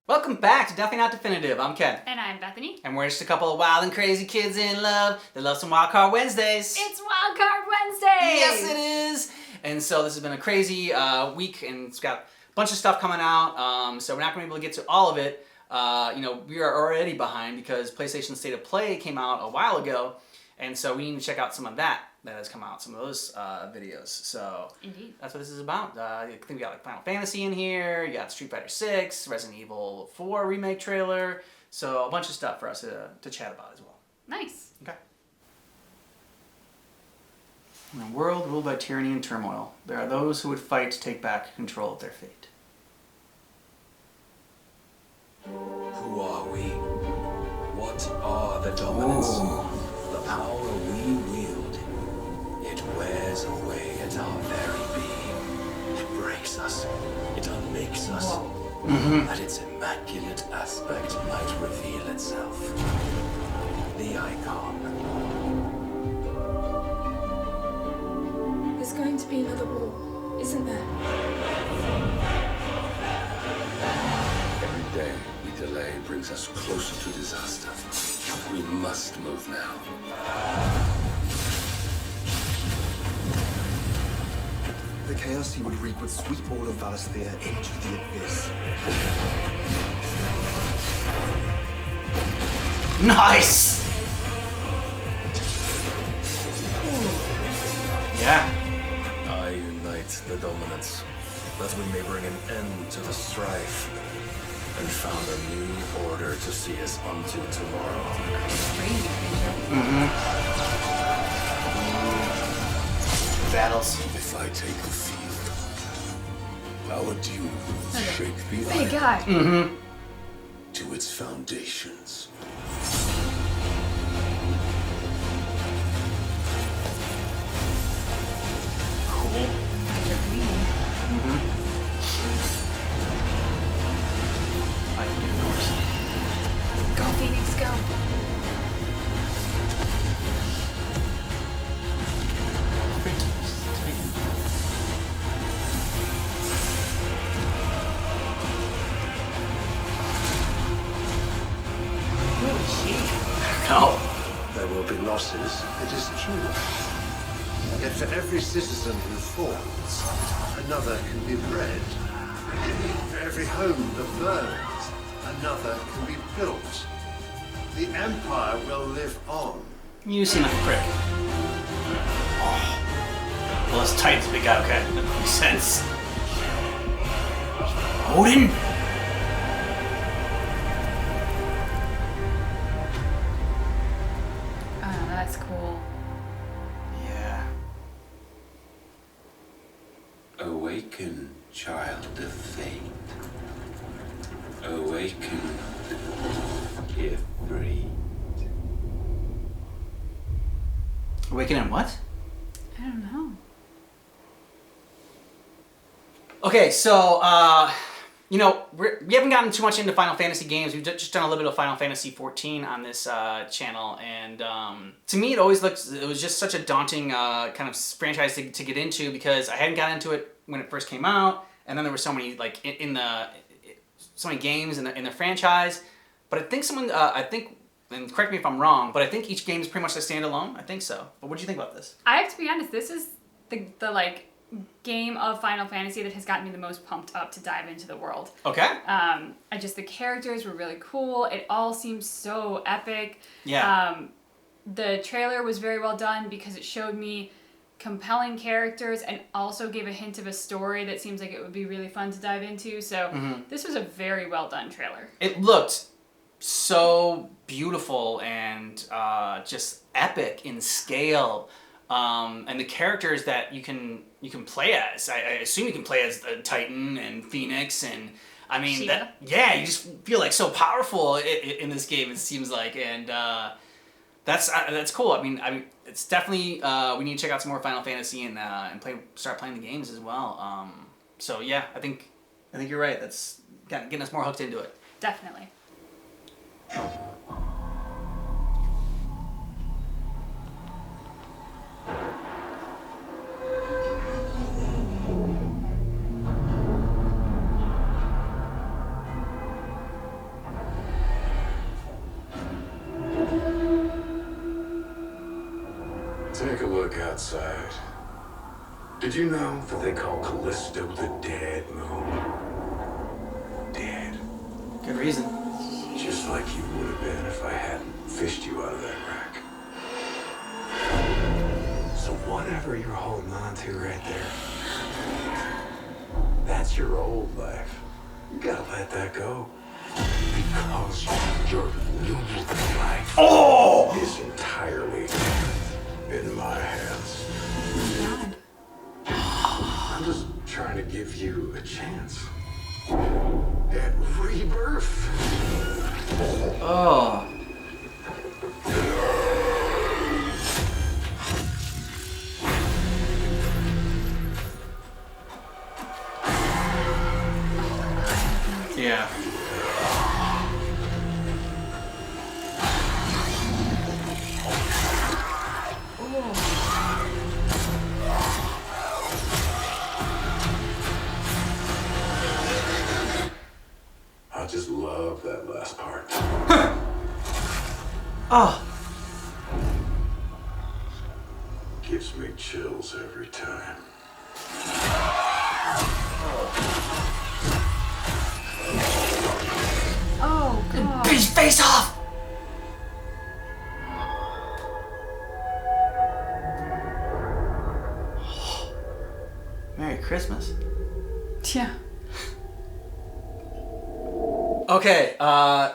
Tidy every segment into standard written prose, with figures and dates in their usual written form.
Welcome back to Definitely Not Definitive. I'm Ken. And I'm Bethany. And we're just a couple of wild and crazy kids in love that love some Wild Card Wednesdays. It's Wild Card Wednesday! Yes, it is! And so this has been a crazy week, and it's got a bunch of stuff coming out, so we're not going to be able to get to all of it. We are already behind because PlayStation State of Play came out a while ago, and so we need to check out some of that has come out, some of those videos. So Indeed. That's what this is about. I think we got like Final Fantasy in here, you got Street Fighter VI, Resident Evil 4 remake trailer, so a bunch of stuff for us to chat about as well. Nice. Okay. In a world ruled by tyranny and turmoil, there are those who would fight to take back control of their fate. Who are we? What are the dominants? The power we wield. It wears away at our very being. It breaks us. It unmakes us. That its immaculate aspect might reveal itself. The icon. There's going to be another war, isn't there? Every day we delay brings us closer to disaster. We must move now. The chaos he would wreak would sweep all of Valisthea into the abyss. Nice! Yeah. I unite the dominants, that we may bring an end to the strife, and found a new order to see us unto tomorrow. Battles. If I take the field, our due will shake the Big iron guy. to its foundations. Cool. I can get a horse. Go, Phoenix, go. No. There will be losses, it is true. Yet for every citizen who falls, another can be bred. For every home that burns, another can be built. The Empire will live on. You seem like a prick. Oh. Well, it's tight as big guy, okay. That makes sense. Odin? Oh, that's cool. Yeah. Awaken, child of fate. Awaken, if free. Awakening what? I don't know. Okay, so, we haven't gotten too much into Final Fantasy games. We've just done a little bit of Final Fantasy XIV on this channel, and to me it was just such a daunting kind of franchise to get into because I hadn't gotten into it when it first came out, and then there were so many, like, so many games in the franchise, but I think and correct me if I'm wrong, but I think each game is pretty much a standalone. I think so. But what do you think about this? I have to be honest, this is the game of Final Fantasy that has gotten me the most pumped up to dive into the world. Okay. The characters were really cool. It all seems so epic. Yeah. The trailer was very well done because it showed me compelling characters and also gave a hint of a story that seems like it would be really fun to dive into. So this was a very well done trailer. It looked so beautiful and just epic in scale. And the characters that you can play as, I assume you can play as the Titan and Phoenix, and I mean you just feel like so powerful in this game. It seems like, and that's cool. I mean, it's definitely we need to check out some more Final Fantasy and start playing the games as well. So yeah, I think you're right. That's getting us more hooked into it. Definitely. look outside. Did you know that they call Callisto the dead moon? Dead. Good reason. Just like you would have been if I hadn't fished you out of that wreck. So whatever you're holding on to right there, that's your old life. You gotta let that go. Because your new life is entirely in my hands. I'm just trying to give you a chance at rebirth. Oh. Yeah. I just love that last part. Oh. Gives me chills every time. Oh, God. Bitch, face off! Merry Christmas. Yeah. Okay,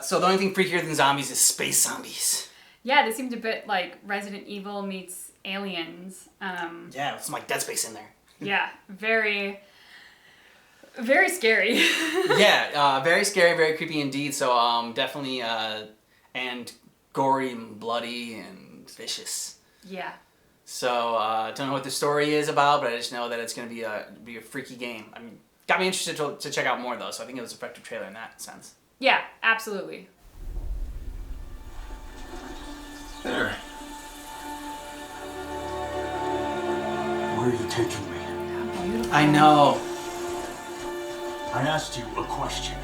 so the only thing freakier than zombies is space zombies. Yeah, they seemed a bit like Resident Evil meets Aliens. Yeah, with some like Dead Space in there. Yeah, very, very scary. Yeah, very scary, very creepy indeed. So definitely and gory and bloody and vicious. Yeah. So don't know what the story is about, but I just know that it's gonna be a freaky game. I mean, got me interested to check out more though. So I think it was an effective trailer in that sense. Yeah, absolutely. There. Where are you taking me? How beautiful. I know. I asked you a question.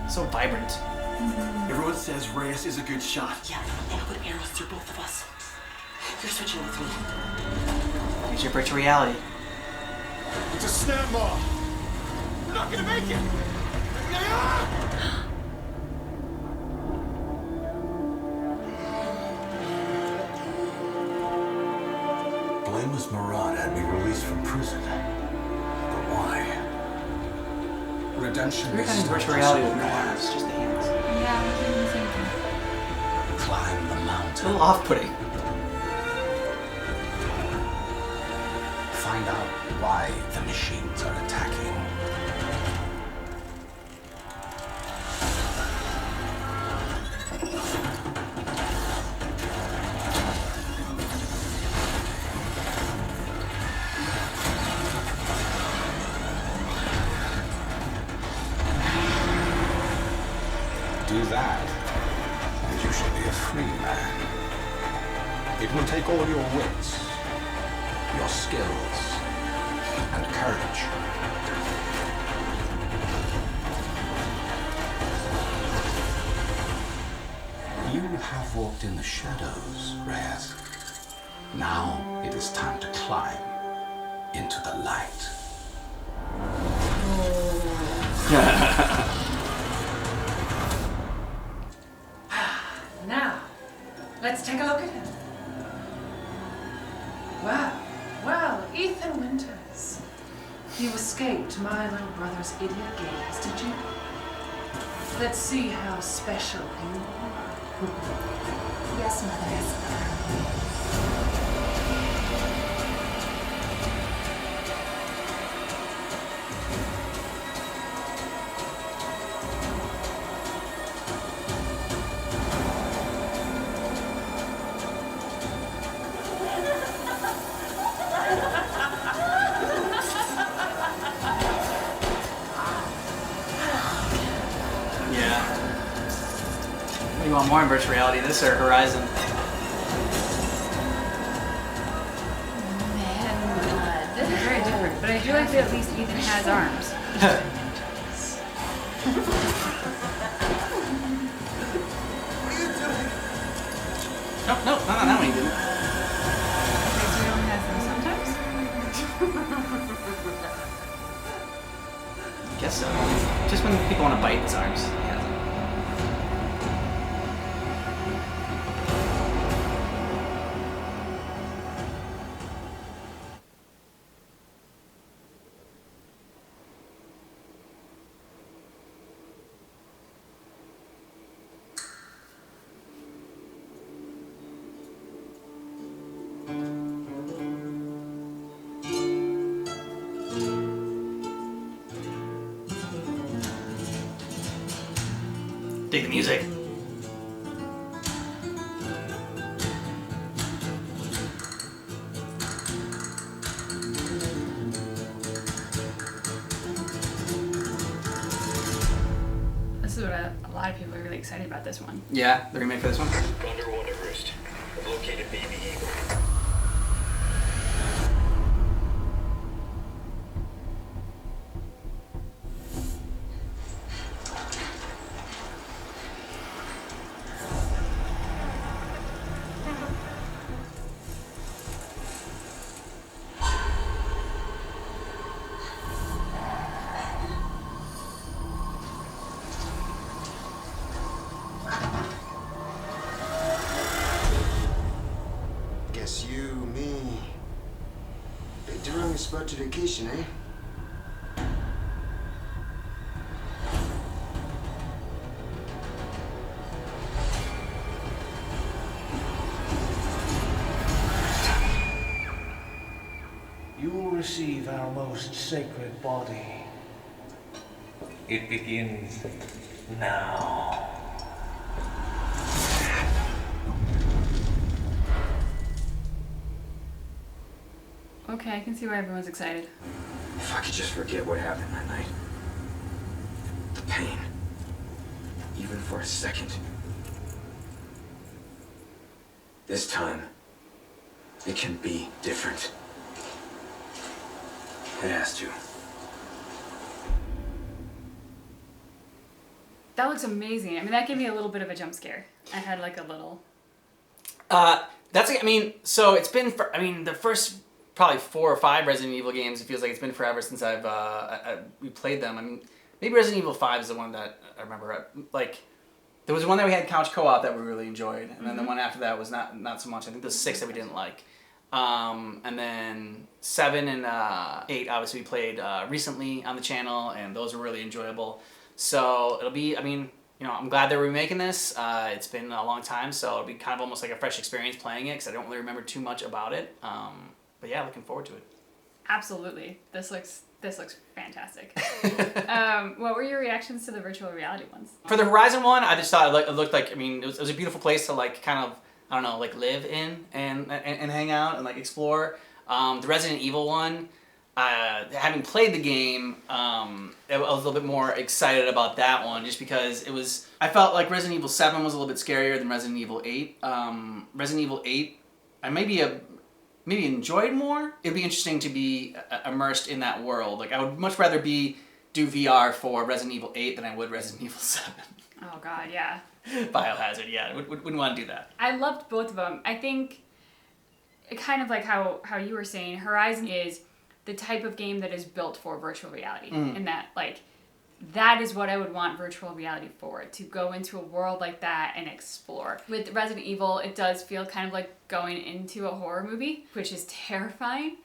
So vibrant. Everyone says Reyes is a good shot. Yeah, and I would arrows through both of us. You're switching with me. Here's your virtual reality. It's a snap maw. We're not gonna make it. Blameless Murad had me released from prison. But why? Redemption We're is kind of still virtual reality with possible, no man. arms, just the hands. Yeah, I was thinking the same thing. Climb the It's a mountain. little off-putting. Find out why the machines are attacking. Do that, and you shall be a free man. It will take all your wits, your skills, and courage. You have walked in the shadows, Reyes. Now it is time to climb into the light. Now, let's take a look at him. Well, well, Ethan Winters. You escaped my little brother's idiot gaze, did you? Let's see how special you are. Yes, Mother. Yeah. What do you want more in virtual reality? This or Horizon? Man, this is very different, but I do like that at least Ethan has arms. No, not that one he didn't. guess so. Just when people want to bite his arms. Yeah. Dig the music. This is what a lot of people are really excited about this one. Yeah, the remake for this one. Thunder Wonderburst. I've located Baby Eagle. Guess you, me, picked the wrong spot to vacation, eh? You will receive our most sacred body. It begins now. Okay, I can see why everyone's excited. If I could just forget what happened that night. The pain. Even for a second. This time, it can be different. It has to. That looks amazing. I mean, that gave me a little bit of a jump scare. I had like a little. So it's been the first probably 4 or 5 Resident Evil games. It feels like it's been forever since we played them. I mean, maybe Resident Evil 5 is the one that I remember. Like, there was one that we had couch co-op that we really enjoyed, and then the one after that was not so much. I think there's 6 that we didn't like. And then 7 and 8 obviously we played recently on the channel, and those were really enjoyable. So it'll be, I'm glad they're remaking this. It's been a long time, so it'll be kind of almost like a fresh experience playing it, because I don't really remember too much about it. But yeah, looking forward to it. Absolutely. This looks fantastic. What were your reactions to the virtual reality ones? For the Horizon one, I just thought it looked like, it was a beautiful place to like kind of, I don't know, like live in and hang out and like explore. The Resident Evil one, having played the game, I was a little bit more excited about that one just because I felt like Resident Evil 7 was a little bit scarier than Resident Evil 8. Resident Evil 8, I maybe enjoyed more. It'd be interesting to be immersed in that world. Like, I would much rather do VR for Resident Evil 8 than I would Resident Evil 7. Oh god, yeah. Biohazard, yeah. Wouldn't want to do that. I loved both of them. I think, kind of like how you were saying, Horizon is the type of game that is built for virtual reality. And that, like, that is what I would want virtual reality for, to go into a world like that and explore. With Resident Evil, it does feel kind of like going into a horror movie, which is terrifying.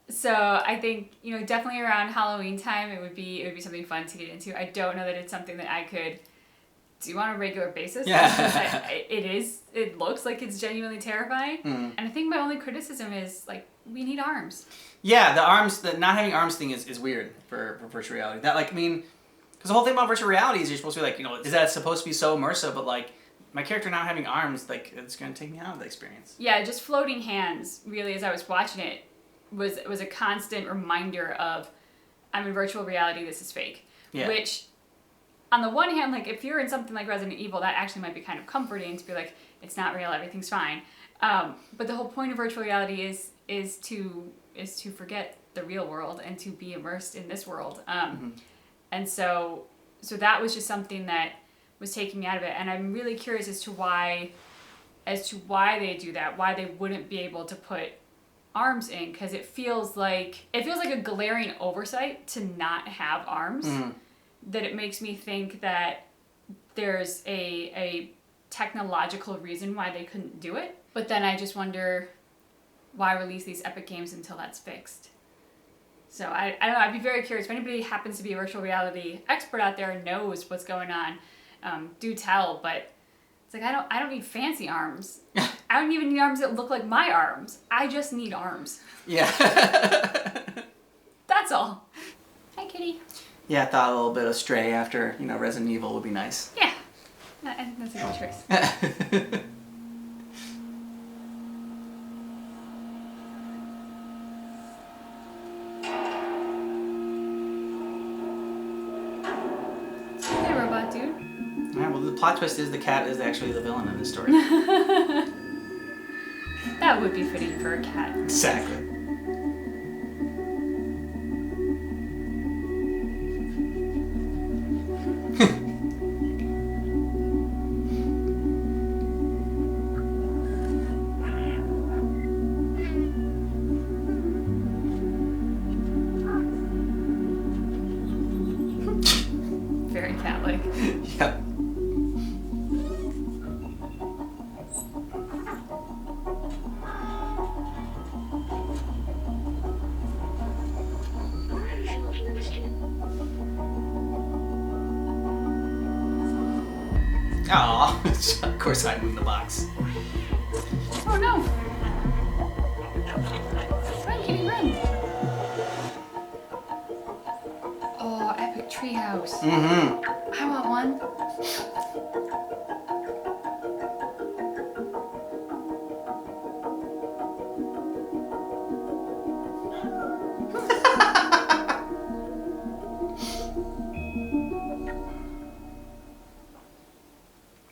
So I think, definitely around Halloween time, it would be something fun to get into. I don't know that it's something that I could do on a regular basis. Yeah. It looks like it's genuinely terrifying. And I think my only criticism is, like, we need arms. Yeah, the not having arms thing is weird for virtual reality. That, like, because the whole thing about virtual reality is you're supposed to be like, is that supposed to be so immersive? But like, my character not having arms, like, it's gonna take me out of the experience. Yeah, just floating hands, really, as I was watching it, was a constant reminder of, I'm in virtual reality, this is fake. Yeah. Which, on the one hand, like, if you're in something like Resident Evil, that actually might be kind of comforting to be like, it's not real, everything's fine. But the whole point of virtual reality is to forget the real world and to be immersed in this world. And so that was just something that was taking me out of it. And I'm really curious as to why they do that, why they wouldn't be able to put arms in, because it feels like a glaring oversight to not have arms. That it makes me think that there's a technological reason why they couldn't do it. But then I just wonder, why release these epic games until that's fixed? So I don't know, I'd be very curious. If anybody happens to be a virtual reality expert out there and knows what's going on, do tell. But it's like, I don't need fancy arms. I don't even need arms that look like my arms. I just need arms. Yeah. That's all. Hi, kitty. Yeah, I thought a little bit of Stray after, Resident Evil would be nice. Yeah. That's a good choice. Hey, robot dude. Yeah, well, the plot twist is the cat is actually the villain in this story. That would be fitting for a cat. Exactly. Very cat-like. Yep. Aw, of course I moved the box. Oh no! Run, kitty, run! Oh, epic treehouse. Mm-hmm. I want one.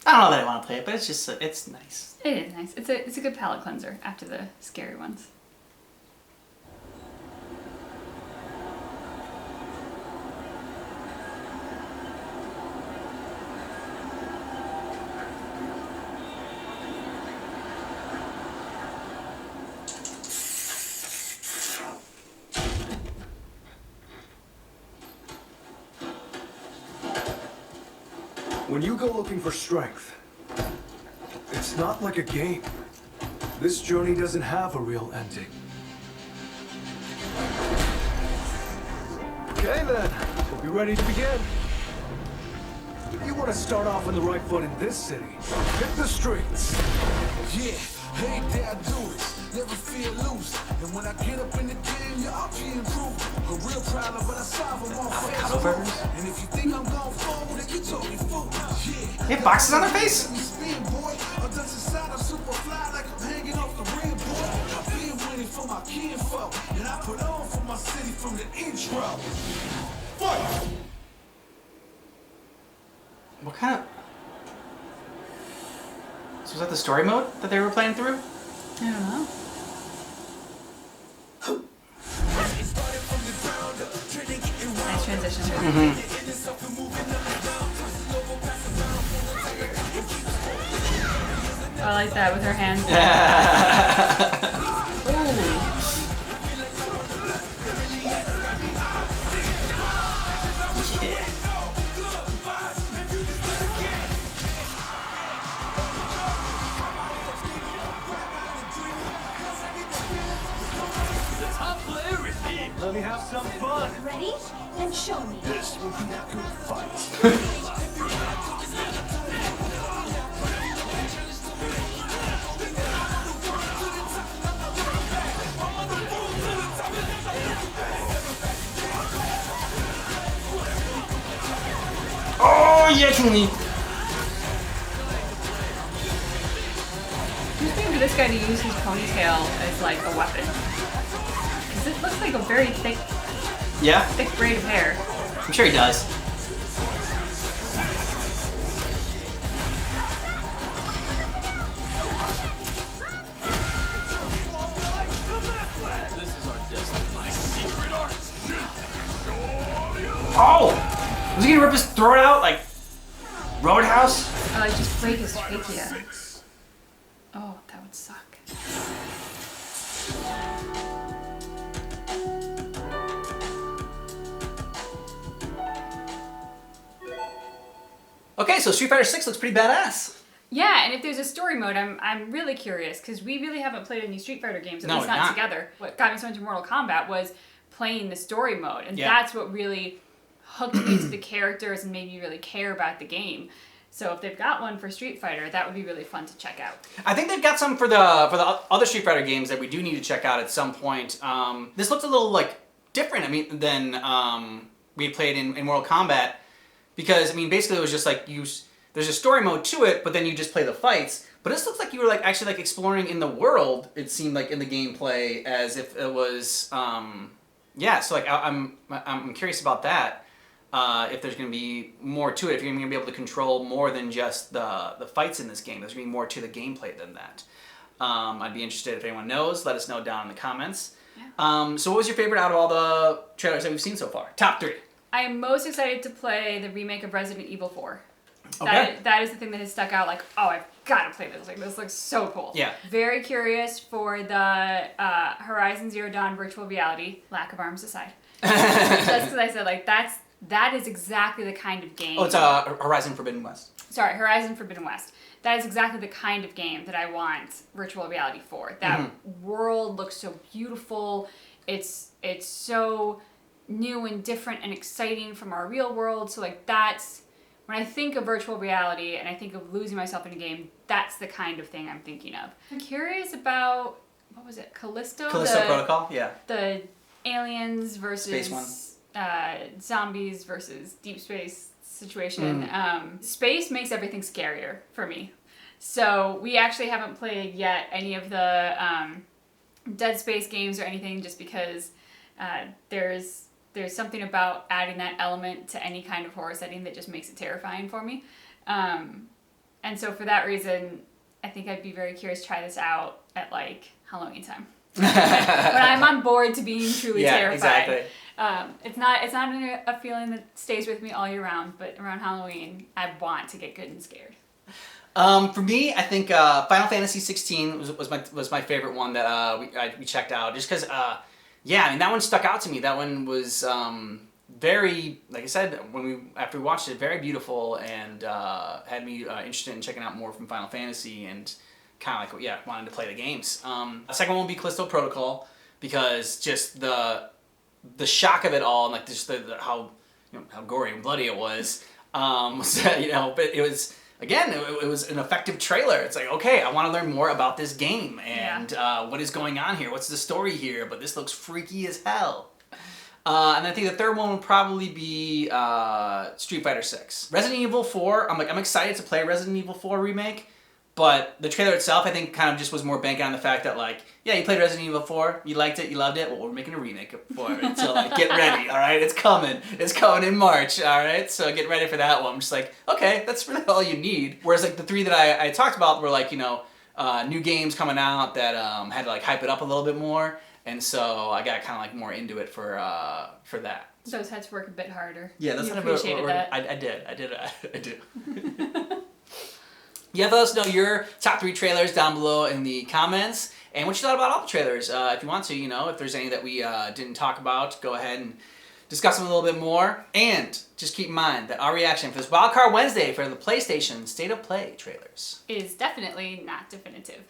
I don't know that I want to play it, but it's just, it's nice. It is nice. It's a good palate cleanser after the scary ones. When you go looking for strength, it's not like a game. This journey doesn't have a real ending. Okay then, hope you're ready to begin. You want to start off on the right foot in this city. Hit the streets. Yeah, hey there, I do it. Never feel loose. And when I get up in the game, yeah, I'll be improved. A real problem, but I solve them all Avocado burgers? And if you think I'm gonna fold, then you told me fool. Yeah. They have boxes on their face? Spin, boy. On the other side, I'm super fly like I'm hanging off the rim, boy. I've been winning for my kinfolk. And I put on for my city from the intro. Fight! What kind of... So was that the story mode that they were playing through? I don't know. Nice transition. Oh, I like that with her hands. Let me have some fun. Ready? Then show me. This will be a good fight. Oh, yeah, Chun-Li! I'm just waiting for this guy to use his ponytail as like a weapon. Because it looks like a very thick braid of hair. I'm sure he does. Oh! Was he gonna rip his throat out like Roadhouse? Oh, like just break his trachea. Oh, that would suck. Okay, so Street Fighter 6 looks pretty badass. Yeah, and if there's a story mode, I'm really curious because we really haven't played any Street Fighter games, at No, least we've not not. together. What got me so into Mortal Kombat was playing the story mode, and Yeah. that's what really hooked me to the characters and made me really care about the game. So if they've got one for Street Fighter, that would be really fun to check out. I think they've got some for the other Street Fighter games that we do need to check out at some point. This looks a little like different. I mean, than we played in Mortal Kombat, because I mean, basically it was just like there's a story mode to it, but then you just play the fights. But this looks like you were like actually like exploring in the world. It seemed like in the gameplay as if it was yeah. So like I'm curious about that. If there's going to be more to it, if you're going to be able to control more than just the fights in this game, there's going to be more to the gameplay than that. I'd be interested if anyone knows. Let us know down in the comments. Yeah. So what was your favorite out of all the trailers that we've seen so far? Top 3. I am most excited to play the remake of Resident Evil 4. Okay. That is the thing that has stuck out. Like, oh, I've got to play this. Like, this looks so cool. Yeah. Very curious for the Horizon Zero Dawn virtual reality. Lack of arms aside. Just because I said like that is exactly the kind of game. Oh, it's Horizon Forbidden West. Sorry, Horizon Forbidden West. That is exactly the kind of game that I want virtual reality for. That world looks so beautiful. It's so new and different and exciting from our real world. So like that's when I think of virtual reality and I think of losing myself in a game, that's the kind of thing I'm thinking of. I'm curious about what was it? Callisto Protocol? Yeah. The aliens versus Space one. Zombies versus deep space situation. Space makes everything scarier for me. So we actually haven't played yet any of the Dead Space games or anything, just because there's something about adding that element to any kind of horror setting that just makes it terrifying for me. And so for that reason, I think I'd be very curious to try this out at like Halloween time. When I'm on board to being truly terrified. Exactly. It's not a feeling that stays with me all year round, but around Halloween, I want to get good and scared. For me, I think Final Fantasy XVI was my favorite one that we checked out, just because yeah, I mean that one stuck out to me. That one was very, like I said, after we watched it, very beautiful, and had me interested in checking out more from Final Fantasy, and kind of like wanted to play the games. The second one will be Callisto Protocol, because just the shock of it all, and like just how gory and bloody it was. But it was. Again, it was an effective trailer. It's like, okay, I want to learn more about this game and what is going on here. What's the story here? But this looks freaky as hell. And I think the third one will probably be Street Fighter 6. Resident Evil 4, I'm excited to play Resident Evil 4 remake, but the trailer itself, I think, kind of just was more banking on the fact that, like, yeah, you played Resident Evil 4, you liked it, you loved it, well, we're making a remake for it, so, like, get ready, all right? It's coming in March, all right? So get ready for that one. I'm just like, okay, that's really all you need. Whereas, like, the 3 that I talked about were, like, new games coming out that had to, like, hype it up a little bit more, and so I got kind of, like, more into it for that. Those had to work a bit harder. Yeah, that's you kind of appreciated that. I did. Yeah, let us know your top 3 trailers down below in the comments, and what you thought about all the trailers. If you want to, if there's any that we didn't talk about, go ahead and discuss them a little bit more. And just keep in mind that our reaction for this Wildcard Wednesday for the PlayStation State of Play trailers is definitely not definitive.